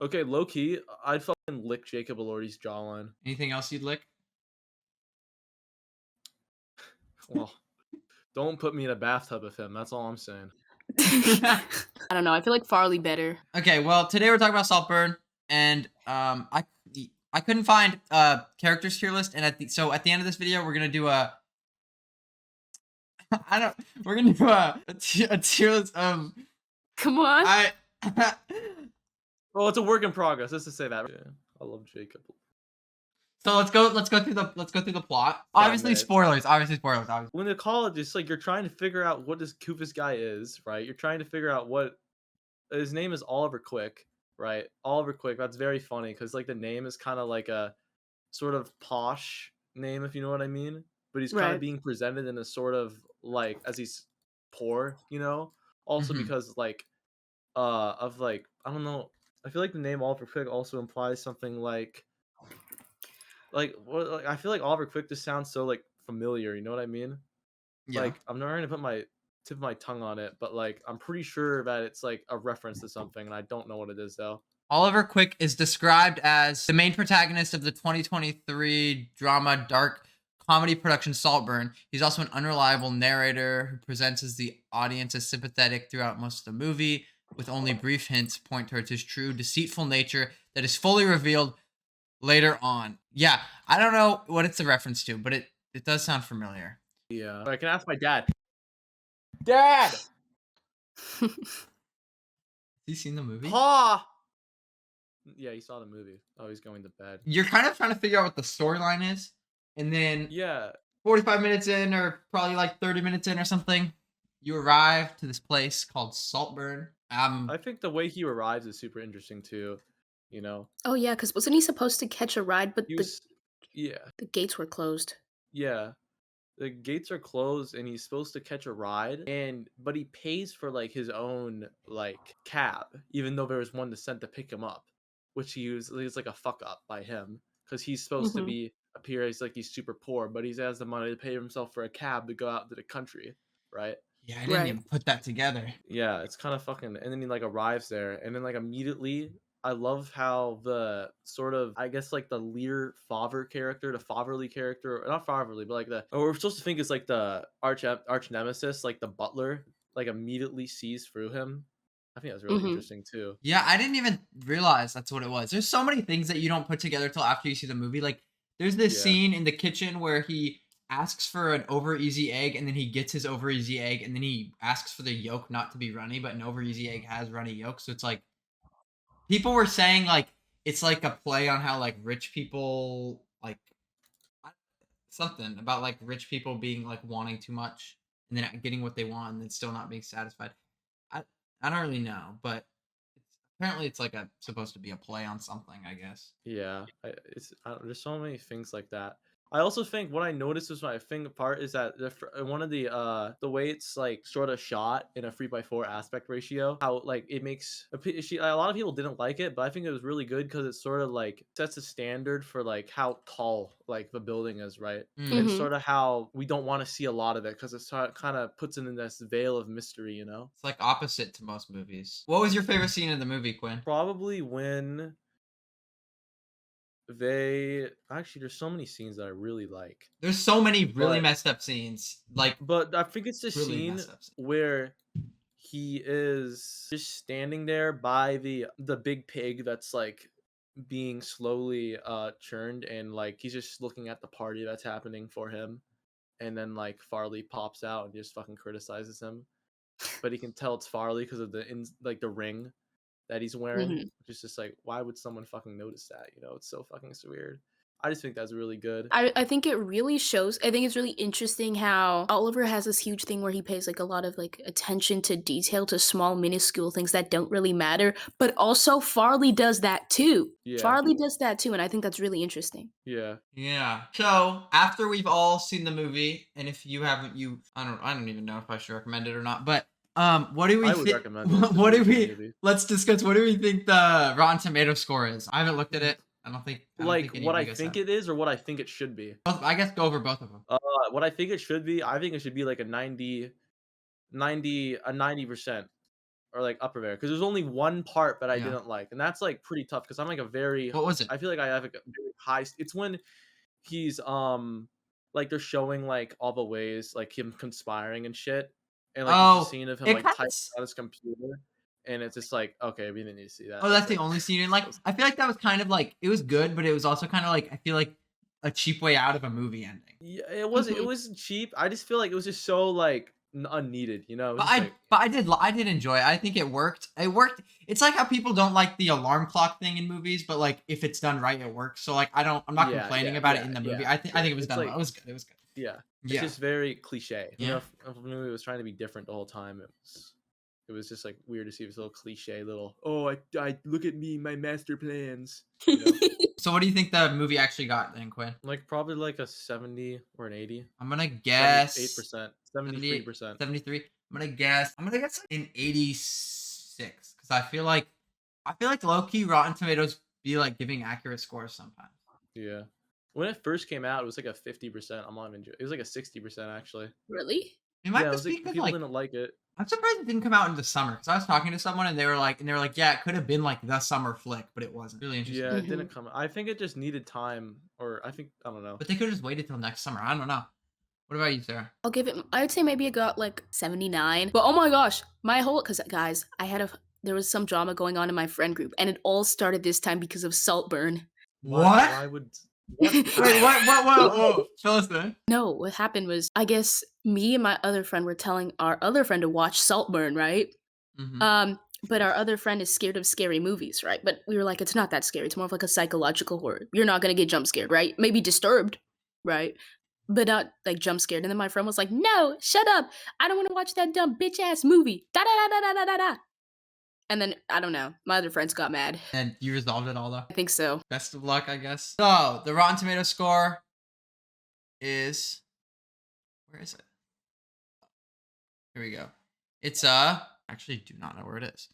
Okay, low key, I'd fucking lick Jacob Elordi's jawline. Anything else you'd lick? Well, don't put me in a bathtub with him. That's all I'm saying. I don't know. I feel like Farley better. Okay, well, today we're talking about Saltburn, and I couldn't find characters tier list, and so at the end of this video, we're gonna do a we're gonna do a tier list of Come on. Well, it's a work in progress. Let's just say that. Yeah, I love Jacob. So let's go through the plot. Obviously spoilers. When in college, it's like you're trying to figure out what this Koofus guy is, right? You're trying to figure out what his name is. Oliver Quick, right? Oliver Quick. That's very funny because like the name is kind of like a sort of posh name, if you know what I mean. But he's kind of Right. being presented in a sort of like as he's poor, you know. Also because like of like I don't know. I feel like the name Oliver Quick also implies something like what like I feel like Oliver Quick just sounds so like familiar, you know what I mean? Yeah. Like I'm not going to put my tip of my tongue on it, but like I'm pretty sure that it's like a reference to something and I don't know what it is though. Oliver Quick is described as the main protagonist of the 2023 drama dark comedy production Saltburn. He's also an unreliable narrator who presents as the audience as sympathetic throughout most of the movie, with only brief hints point towards his true deceitful nature that is fully revealed later on. Yeah, I don't know what it's a reference to, but it does sound familiar. Yeah. I can ask my dad. Dad! Has he seen the movie? Pa! Yeah, he saw the movie. Oh, he's going to bed. You're kind of trying to figure out what the storyline is, and then Yeah. 45 minutes in, or probably like 30 minutes in or something, you arrive to this place called Saltburn. I think the way he arrives is super interesting too, you know. Oh yeah, because wasn't he supposed to catch a ride, but Yeah. the gates were closed. Yeah. The gates are closed and he's supposed to catch a ride but he pays for like his own like cab even though there was one to send to pick him up, which it's like a fuck up by him because he's supposed to be appear as like he's super poor, but he has the money to pay himself for a cab to go out to the country, right? Yeah, I didn't even put that together. Yeah, it's kind of fucking, and then he like arrives there and then like immediately I love how the sort of, I guess, like the Lear Favre character, the Faverly character, not Faverly, but like we're supposed to think is like the arch nemesis, like the butler, like immediately sees through him. I think that's really interesting too. Yeah, I didn't even realize that's what it was. There's so many things that you don't put together till after you see the movie. Like, there's this scene in the kitchen where he asks for an over easy egg, and then he gets his over easy egg, and then he asks for the yolk not to be runny, but an over easy egg has runny yolk. So it's like, people were saying like it's like a play on how like rich people like something about like rich people being like wanting too much and then getting what they want and then still not being satisfied. I don't really know, but apparently it's like supposed to be a play on something, I guess. Yeah, there's so many things like that. I also think what I noticed was my thing part is that one of the way it's like sort of shot in a 3:4 aspect ratio, how like it makes a lot of people didn't like it, but I think it was really good because it sort of like sets a standard for like how tall like the building is, right? And sort of how we don't want to see a lot of it because it kind of puts it in this veil of mystery, you know? It's like opposite to most movies. What was your favorite scene in the movie, Quinn? Probably when actually there's so many scenes that I really like. There's so many really messed up scenes, like, but I think it's the scene where he is just standing there by the big pig that's like being slowly churned, and like he's just looking at the party that's happening for him, and then like Farley pops out and just fucking criticizes him, but he can tell it's Farley because of the ring that he's wearing, which is just like, why would someone fucking notice that? You know, it's so fucking weird. I just think that's really good. I think it really shows. I think it's really interesting how Oliver has this huge thing where he pays like a lot of like attention to detail to small minuscule things that don't really matter, but also Farley does that too. Yeah. Farley does that too, and I think that's really interesting. Yeah. Yeah. So after we've all seen the movie, and if you haven't, I don't even know if I should recommend it or not, but what do we think? What do we? Let's discuss. What do we think the Rotten Tomato score is? I haven't looked at it. I don't think what I think it is or what I think it should be. I guess go over both of them. What I think it should be, I think it should be like a 90%. or like upper very, because there's only one part that I Yeah. didn't like, and that's like pretty tough because I'm like a very. What was it? I feel like I have like a very high. It's when he's like they're showing like all the ways like him conspiring and shit, and like there's a Oh, scene of him it like kind typing of. on his computer, and it's just like okay, we didn't need to see that. Oh, That's that's the it. only scene. And like, I feel like that was kind of like it was good, but it was also kind of like I feel like a cheap way out of a movie ending. Yeah, it was. It Mhm. was cheap. I just feel like it was just so like unneeded. You know, it was But just I like but I did enjoy it. I think it worked. It worked. It's like how people don't like the alarm clock thing in movies, but like if it's done right, it works. So like I'm not yeah, complaining yeah, about it yeah, in the movie. yeah, I yeah. think it was It's done well. like It was good. It was good. yeah, it's Yeah. just very cliche. You know, Yeah. if a movie was trying to be different the whole time, it was just like weird to see this little cliche little. Oh, I look at me, my master plans. You know, So what do you think the movie actually got then, Quinn? like probably like a 70 or an 80. I'm gonna 78 guess percent, 78, 73%. 73. I'm gonna guess an 86 because I feel like low key Rotten Tomatoes be like giving accurate scores sometimes. Yeah. When it first came out, it was like a 50%. I'm not even. It was like a 60% actually. Really? It might Yeah, it just was be like because people like didn't like it. I'm surprised it didn't come out in the summer because I was talking to someone and they were like, yeah, it could have been like the summer flick, but it wasn't. Really interesting. Yeah, it Mhm. didn't come. I think it just needed time, or I don't know. But they could have just waited till next summer. I don't know. What about you, Sarah? I'll give it. I would say maybe it got like 79. But oh my gosh, my whole because guys, there was some drama going on in my friend group, and it all started this time because of Saltburn. What? Why would what? Wait, what? What? Whoa. Fill us in. No, what happened was I guess me and my other friend were telling our other friend to watch Saltburn, right? Mm-hmm. But our other friend is scared of scary movies, right? But we were like, it's not that scary. It's more of like a psychological horror. You're not gonna get jump scared, right? Maybe disturbed, right? But not like jump scared. And then my friend was like, "No, shut up! I don't want to watch that dumb bitch ass movie." Da da da da da da da. And then I don't know. My other friends got mad. And you resolved it all though. I think so. Best of luck, I guess. So the Rotten Tomato score is where is it? Here we go. It's actually do not know where it is.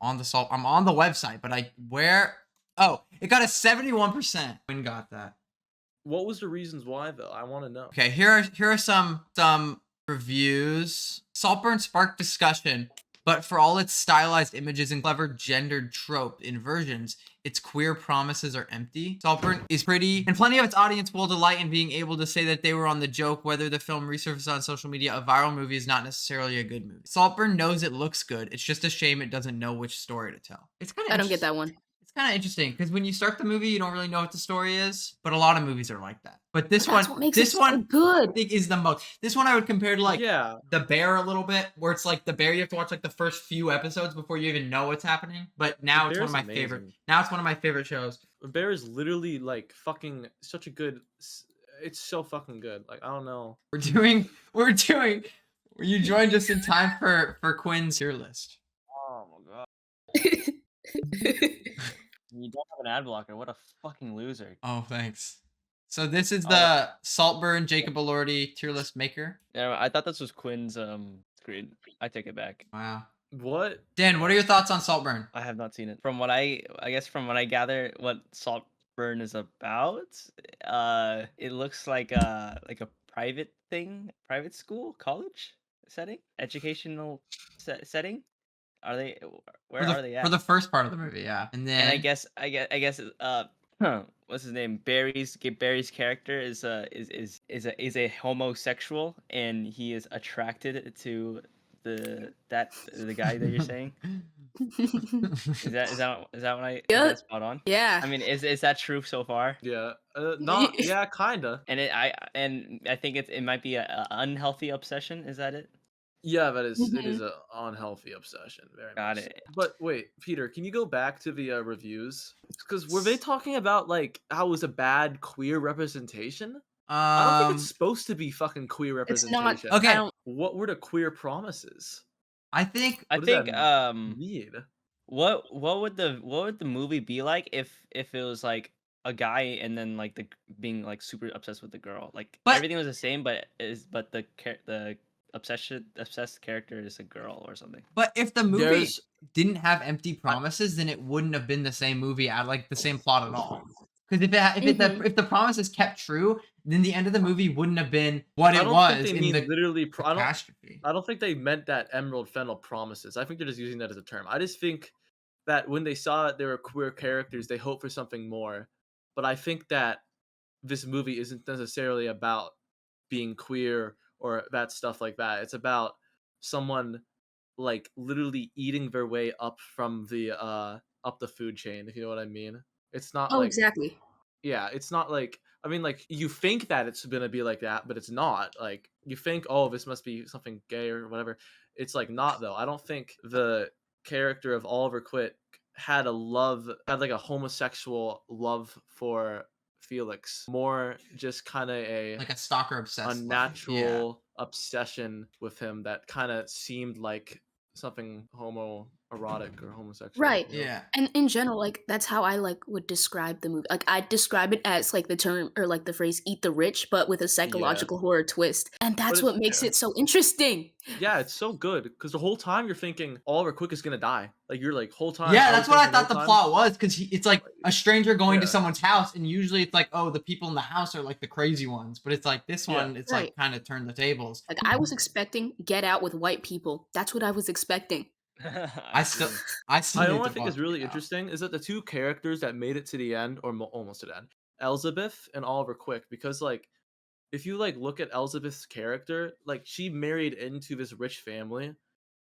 I'm on the website, but it got a 71%. Quinn got that. What was the reasons why though? I want to know. Okay, here are some reviews. Saltburn sparked discussion, but for all its stylized images and clever gendered trope inversions, its queer promises are empty. Saltburn is pretty, and plenty of its audience will delight in being able to say that they were on the joke. Whether the film resurfaces on social media, a viral movie is not necessarily a good movie. Saltburn knows it looks good. It's just a shame it doesn't know which story to tell. It's kind of I don't get that one. It's kind of interesting because when you start the movie, you don't really know what the story is, but a lot of movies are like that. But this That's what makes it so good. I think is the most. This one I would compare to like Yeah, The Bear a little bit, where it's like The Bear you have to watch like the first few episodes before you even know what's happening. But now it's one of Bear's my favorite. amazing. Now it's one of my favorite shows. Bear is literally like fucking such a good. It's so fucking good. Like I don't know. We're doing. You joined just in time for Quinn's tier list. Oh my god. You don't have an ad blocker. What a fucking loser. Oh, thanks. So this is the Saltburn Jacob Elordi tier list maker. Yeah, I thought this was Quinn's screen. I take it back. Wow. What? Dan, what are your thoughts on Saltburn? I have not seen it. From what I guess from what I gather, what Saltburn is about, it looks like a private thing, private school, college setting, educational setting. Are they? Where are they at? For the first part of the movie, yeah. And then And I guess what's his name? Barry's character is a homosexual, and he is attracted to the guy that you're saying. Is that what I Yeah. is that spot on? Yeah. I mean, is that true so far? Yeah. Not. Yeah. Kinda. And I think it might be a unhealthy obsession. Is that it? Yeah, that is. It Mhm. is a unhealthy obsession. Very Got much. it. But wait, Peter, can you go back to the reviews? Because were they talking about like how it was a bad queer representation? I don't think it's supposed to be fucking queer It's representation. not. Okay. I don't. What were the queer promises? I think I What does think that mean? what would the movie be like if it was like a guy and then like being like super obsessed with the girl, like But- everything was the same, but the obsessed character is a girl or something. but if the movie There's didn't have empty promises, then it wouldn't have been the same movie at like the same plot at all. Because if the promise is kept true, then the end of the movie wouldn't have been what I it don't think was they in mean the literally. catastrophe. I don't think they meant that Emerald Fennel promises. I think they're just using that as a term. I just think that when they saw that there were queer characters, they hoped for something more. But I think that this movie isn't necessarily about being queer or that stuff like that. It's about someone like literally eating their way up the food chain, if you know what I mean. It's not Oh, like exactly. yeah, it's not like I mean, like you think that it's gonna be like that, but it's not. Like you think, oh, this must be something gay or whatever. It's like not though. I don't think the character of Oliver Quit had like a homosexual love for Felix. More just kind of a Like a stalker obsessed love. Yeah. unnatural obsession with him that kind of seemed like something homoerotic or homosexual. Right. You know? Yeah. And in general, like that's how I like would describe the movie. Like I describe it as like the term or like the phrase "eat the rich," but with a Yeah, psychological horror twist, and but that's it's what makes fair. it so interesting. Yeah, it's so good because the whole time you're thinking Oliver Quick is gonna die. Like you're like whole time. Yeah, I was that's what I thinking the thought whole the time. plot was, because it's like a stranger going to Yeah. someone's house, and usually it's like, oh, the people in the house are like the crazy ones, but it's like this Yeah. one, it's Right. like kind of turned the tables. Like I was expecting Get Out with white people. That's what I was expecting. I still I need know to what I think is watch really it now. interesting is that the two characters that made it to the end, or almost to the end, Elizabeth and Oliver Quick, because like if you like look at Elizabeth's character, like she married into this rich family,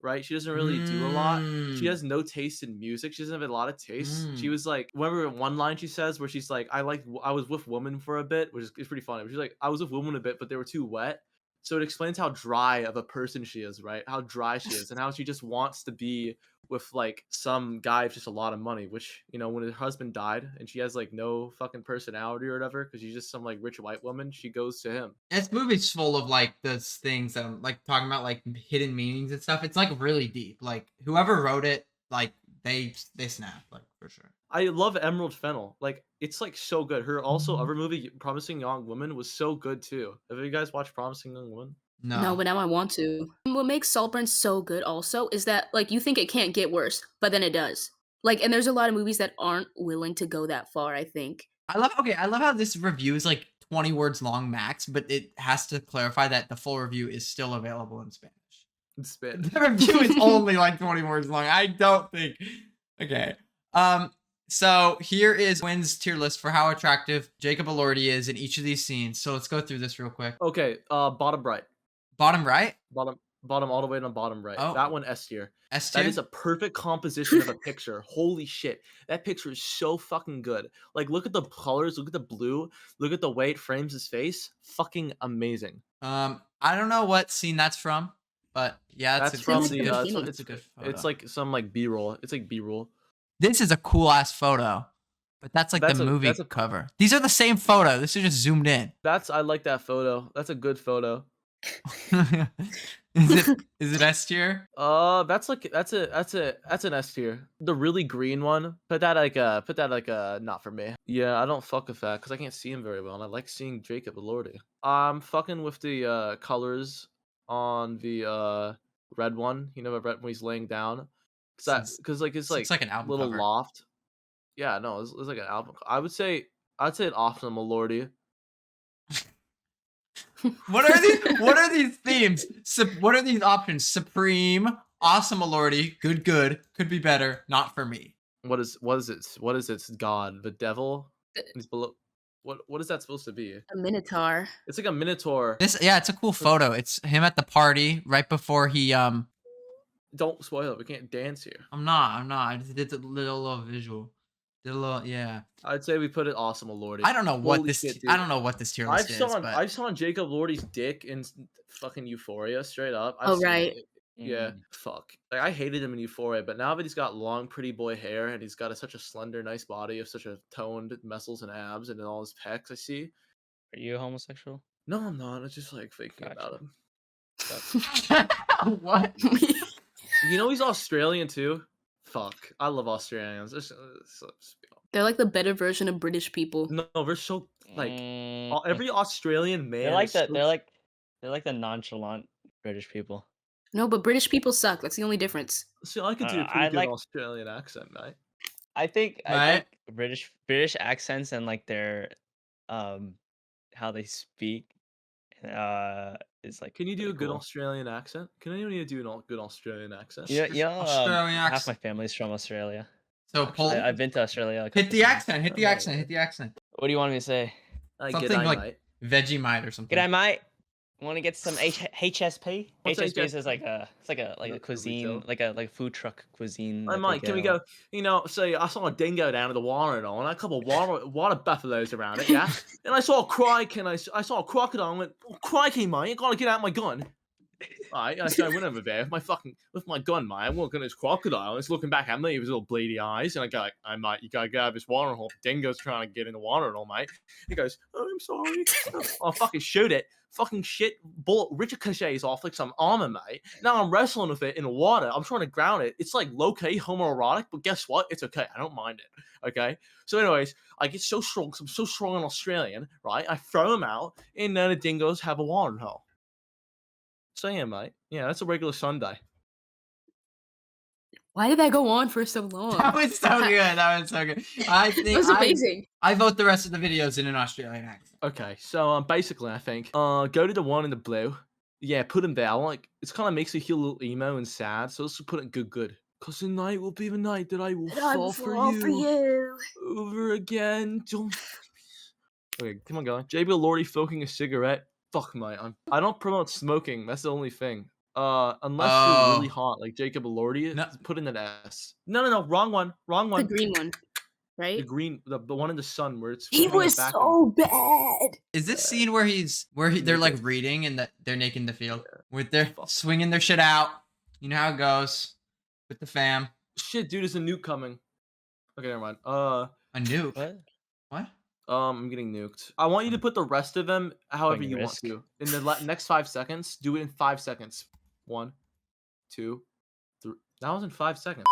right? She doesn't really do a lot. She has no taste in music. She doesn't have a lot of taste. She was like, remember one line she says where she's like, I was with women for a bit, which is it's pretty funny. She's like, I was with women a bit, but they were too wet. So it explains how dry of a person she is, right? How dry she is, and how she just wants to be with like some guy with just a lot of money. Which when her husband died and she has like no fucking personality or whatever, because she's just some like rich white woman, she goes to him. This movie's full of like those things that I'm like talking about, like hidden meanings and stuff. It's like really deep. Like whoever wrote it, like they snapped, like for sure. I love Emerald Fennel. Like it's like so good. Her also other movie, Promising Young Woman, was so good too. Have you guys watched Promising Young Woman? No, No. but now I want to. What makes Saltburn so good also is that like you think it can't get worse, but then it does. Like, and there's a lot of movies that aren't willing to go that far, I think. I love how this review is like 20 words long max, but it has to clarify that the full review is still available in Spanish. In Spanish. The review is only like 20 words long. I don't think. Okay. So here is Quinn's tier list for how attractive Jacob Elordi is in each of these scenes. So let's go through this real quick. Okay, bottom right. Bottom right? Bottom all the way down bottom right. Oh. That one S tier. S That tier? is a perfect composition of a picture. Holy shit. That picture is so fucking good. Like look at the colors, look at the blue, look at the way it frames his face. Fucking amazing. I don't know what scene that's from, but yeah, That's from the it's a good photo. it's like some like B-roll. It's like B-roll. This is a cool ass photo. But that's like the movie cover. These are the same photo. This is just zoomed in. I like that photo. That's a good photo. Is it S tier? That's an S tier. The really green one, put that like a not for me. Yeah, I don't fuck with that because I can't see him very well, and I like seeing Jacob Elordi. I'm fucking with the colors on the red one. The red when he's laying down, because like it's like an album little cover. loft. Yeah, no, it's like an album. I'd say an awesome Elordi. What are these themes? What are these options? Supreme, awesome Elordi, good, could be better, not for me. What is its god? The devil? He's below. What is that supposed to be? A minotaur. It's like a minotaur. It's a cool photo. It's him at the party right before he Don't spoil it. We can't dance here. I'm not. I just did the little visual. Yeah. I'd say we put it awesome Elordi. I don't know what this tier list is. I saw Jacob Elordi's dick in fucking Euphoria straight up. Right. Yeah, fuck. Like I hated him in Euphoria, but now that he's got long, pretty boy hair and he's got such a slender, nice body of such a toned muscles and abs and all his pecs, I see. Are you a homosexual? No, I'm not. I'm just like thinking about him. What? He's Australian too. Fuck, I love Australians. They're like the better version of British people. No, they're so like every Australian man. They're like that. They're like the nonchalant British people. No, but British people suck. That's the only difference. See, I could do a pretty good Australian accent, mate. I think Right? British accents and like their um how they speak is like Can you do really a good cool. Australian accent? Can anyone do a good Australian accent? Australian Half my accent. family's from Australia. So Actually, pull, I've been to Australia a hit couple the times. accent, hit oh, the yeah, accent, yeah. hit the accent. What do you want me to say? Something G'day, like mate. Vegemite or something. G'day, mate. Want to get some HSP? What's HSP is HSP? like a cuisine, Retail. like a food truck cuisine Hey, that they mate, can get we on. go? See, I saw a dingo down at the water and all, and a couple of water buffaloes around it, yeah. And I saw a crike, and I saw a crocodile. And went, oh, crikey, mate! You gotta get out my gun. Alright, so I went over there with my gun, mate. I'm looking at this crocodile, and it's looking back at me with his little bleedy eyes, and I go, like, "Hey, mate, you gotta get out of this water hole. Dingo's trying to get in the water and all, mate." He goes, "Oh, I'm sorry." I'll fucking shoot it. Fucking shit bullet ricochets off like some armor, mate. Now I'm wrestling with it in the water. I'm trying to ground it. It's like low-key homoerotic, but guess what? It's okay. I don't mind it. Okay? So, anyways, I get so strong because I'm so strong and Australian, right? I throw him out, and then the dingoes have a water hole. So yeah, mate. Yeah, that's a regular Sunday. Why did that go on for so That long? was so good. That was so good. I That think was amazing. I vote the rest of the videos in an Australian accent. Okay, so basically, I think go to the one in the blue. Yeah, put him there. It's kind of makes me feel a little emo and sad. So let's put it good. Cause the night will be the night that I will And I will fall for fall for you you. over again. Don't. Okay, come on, guys. JB Elordi smoking a cigarette. Fuck, mate. I don't promote smoking. That's the only thing. Unless you're really hot, like Jacob Elordi, No. put in an S. No, wrong one. The green one, The right? green, the one in the sun where it's. He pointing was back so bad. Is this scene where they're like Naked. reading and they're naked in the field with their Fuck. swinging their shit out? You know how it goes with the fam. Shit, dude, there's a nuke coming. Okay, never mind. A nuke. What? What? I'm getting nuked. I want you to put the rest of them however Putting you want risk. to. In the next 5 seconds, do it in 5 seconds. 1, 2, 3. That was in 5 seconds.